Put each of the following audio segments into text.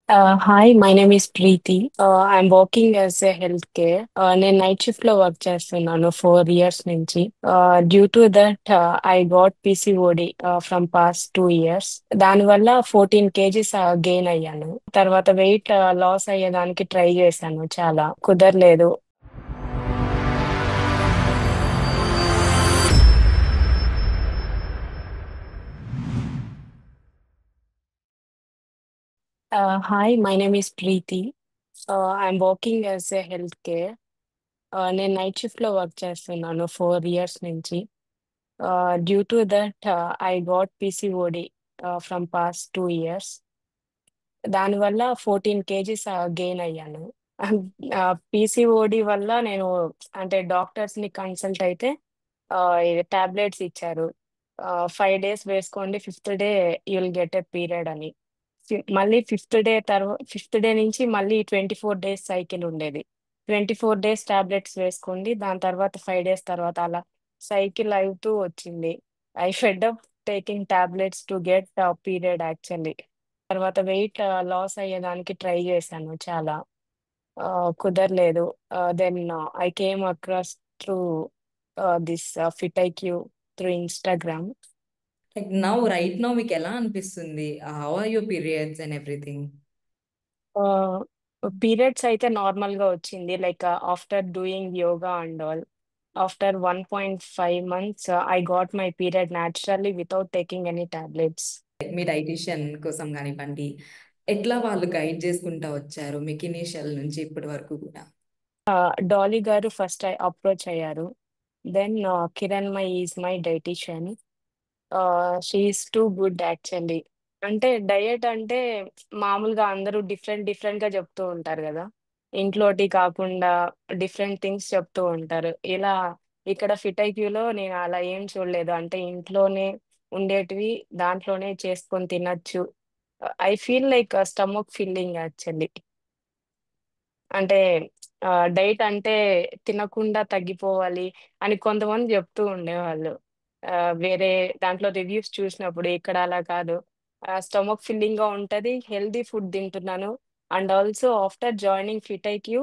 Hi, my name is Preeti. I'm working as a healthcare. నేను night shift లో work చేస్తున్నాను 4 years నుంచి. Due to that I got PCOD from past 2 years. దానివల్ల 14 kgs gain అయ్యాను. తర్వాత weight loss అయ్యేదానికి try చేశాను, చాలా కుదరలేదు. Hi, my name is Preeti. I'm working as a healthcare. నేను నైట్ షిఫ్ట్ లో వర్క్ చేస్తున్నాను 4 years నుంచి. Due to that, I got PCOD from past 2 years. దానివల్ల 14 kgs గెయిన్ అయ్యాను. పీసీఓడి వల్ల నేను అంటే డాక్టర్స్ ని కన్సల్ట్ అయితే టాబ్లెట్స్ ఇచ్చారు. 5 days వేసుకోండి, fifth day you'll get a period అని. మళ్ళీ ఫిఫ్త్ డే నుంచి మళ్ళీ 24 days సైకిల్ ఉండేది. 24 days టాబ్లెట్స్ వేసుకోండి, దాని తర్వాత 5 days తర్వాత అలా సైకిల్ అవుతూ వచ్చింది. I fed up taking tablets to get period actually. తర్వాత వెయిట్ లాస్ అయ్యేదానికి ట్రై చేశాను, చాలా కుదరలేదు. Then I came across through this Fit IQ through Instagram. Like now, right now, మీకు ఎలా అనిపిస్తుంది? How are your periods and everything? Periods అయితే normal గా వచ్చింది, like after doing yoga and all. After 1.5 months I got my period naturally without taking any tablets. మీ dietician కోసం కానివ్వండి, ఎట్లా వాళ్ళు గైడ్ చేసుకుంటా వచ్చారు మీకు ఇనీషియల్ నుంచి ఇప్పటి వరకు కూడా? డాలీ గారు ఫస్ట్ అప్రోచ్ అయ్యారు. Then Kiran my is my dietician. She is too good actually. అంటే డయట్ అంటే మామూలుగా అందరూ డిఫరెంట్ డిఫరెంట్ గా చెప్తూ ఉంటారు కదా. ఇంట్లోటి కాకుండా డిఫరెంట్ థింగ్స్ చెప్తూ ఉంటారు. ఇలా ఇక్కడ ఫిట్ ఐక్యూలో నేను అలా ఏం చూడలేదు. అంటే ఇంట్లోనే ఉండేటివి దాంట్లోనే చేసుకొని తినచ్చు. I feel like stomach filling actually. అంటే డైట్ అంటే తినకుండా తగ్గిపోవాలి అని కొంతమంది చెప్తూ ఉండేవాళ్ళు. వేరే దాంట్లో రివ్యూస్ చూసినప్పుడు ఇక్కడ అలా కాదు. స్టమక్ ఫిల్లింగ్ గా ఉంటది, హెల్దీ ఫుడ్ తింటున్నాను. And also after joining Fit IQ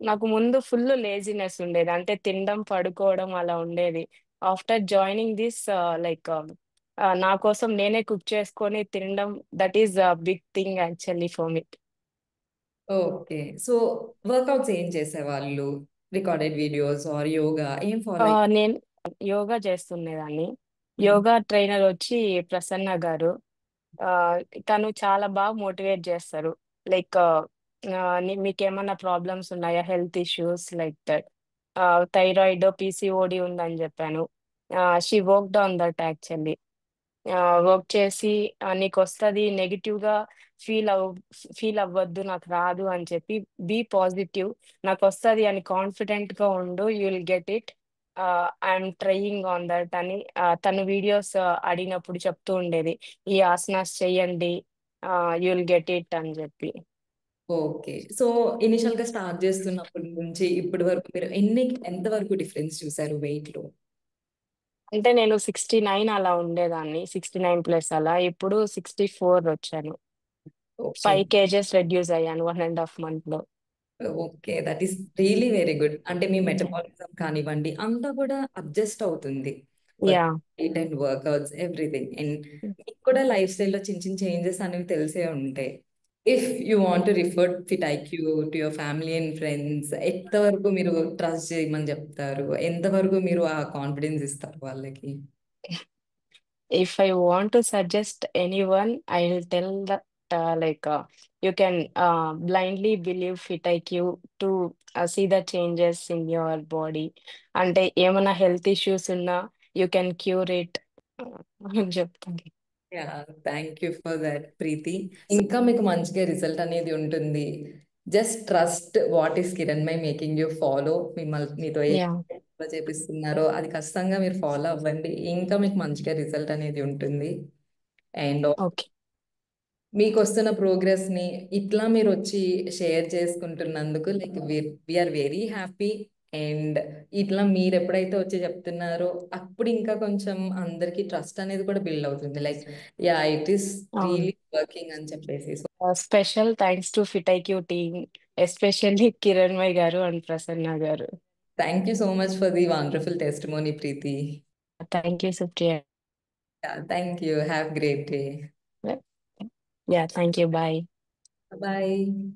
నాకు ముందు ఫుల్ లేజినెస్ ఉండేది, అంటే తినడం పడుకోవడం అలా ఉండేది. ఆఫ్టర్ జాయినింగ్ దిస్ లైక్ నా కోసం నేనే కుక్ చేసుకొని తినడం, that is big thing actually for me. Okay. So workouts ఏం చేసేవాళ్ళు? రికార్డెడ్ వీడియోస్ ఆర్ యోగా ఏం ఫాలో నేను యోగా చేస్తుండేదాన్ని. యోగా ట్రైనర్ వచ్చి ప్రసన్న గారు. ఆ, తను చాలా బాగా మోటివేట్ చేస్తారు. లైక్ మీకేమన్నా ప్రాబ్లమ్స్ ఉన్నాయా, health issues like that. Thyroid, PCOD ఉందని చెప్పాను. She worked on that actually. Work చేసి నీకు వస్తుంది, నెగిటివ్ గా ఫీల్ అవ్ ఫీల్ అవ్వద్దు, నాకు రాదు అని చెప్పి, బీ పాజిటివ్, నాకు వస్తుంది అని కాన్ఫిడెంట్ గా ఉండు, you will get it. I'm trying on that అని తను వీడియోస్ అడిగినప్పుడు చెప్తూ ఉండేది. ఈ ఆసనాస్ చెయ్యండి, యూ విల్ గెట్ ఇట్ అని చెప్పి. ఓకే. సో ఇనిషియల్ గా స్టార్ట్ చేస్తున్నప్పటి నుంచి ఇప్పటి వరకు మీరు ఎంత వరకు డిఫరెన్స్ చూసారు వెయిట్ లో? అంటే నేను 69 అలా ఉండేదాన్ని, 69+ అలా. ఇప్పుడు 64 వచ్చాను. ఓకే. 5 kgs రెడ్యూస్ అయ్యాను 1.5 month లో. Okay. That is really very good. అంటే మీ మెటబాలిజం కానివ్వండి, అంతా కూడా అడ్జస్ట్ అవుతుంది. Yeah. Diet and workouts everything. And మీకు కూడా లైఫ్ స్టైల్లో చిన్న చిన్న చేంజెస్ అనేవి తెలిసే ఉంటాయి. If you want to refer fit IQ to your family and friends, ఎంతవరకు మీరు ట్రస్ట్ చేయమని చెప్తారు? ఎంతవరకు మీరు ఆ కాన్ఫిడెన్స్ ఇస్తారు వాళ్ళకి? If I want to suggest anyone, I will tell that you can blindly believe Fit IQ to see the changes in your body. అంటే ఏమైనా హెల్త్ ఇష్యూస్ ఉన్నా యూ కెన్ క్యూర్ ఇట్ అని చెప్తాను. Yeah, thank you for that Preethi. ఇంకా మీకు మంచిగా result అనేది ఉంటుంది. Just trust what is Kiran my making you follow. మిమ్మల్ని మీతో ఏ యా. follow చేపిస్తున్నారో అది ఖచ్చితంగా మీరు ఫాలో అవ్వండి. ఇంకా మీకు మంచిగా రిజల్ట్ అనేది ఉంటుంది. And okay. మీకు వస్తున్న ప్రోగ్రెస్ ని ఇట్లా మీరు వచ్చి షేర్ చేసుకుంటున్నందుకు like we are very happy. And ఇట్లా మీరు ఎప్పుడైతే వచ్చి చెప్తున్నారో అప్పుడు ఇంకా కొంచెం అందరికి ట్రస్ట్ అనేది కూడా బిల్డ్ అవుతుంది. లైక్ యా ఇట్ ఈస్ అవును. రియలీ వర్కింగ్ అని చెప్పేసి. So special thanks to fit IQ team, especially Kiranmai garu and Prasanna garu. Thank you so much for the wonderful testimony, Preethi. Thank you Supriya. Thank you. Have great day. Ya thank you. Bye. Bye.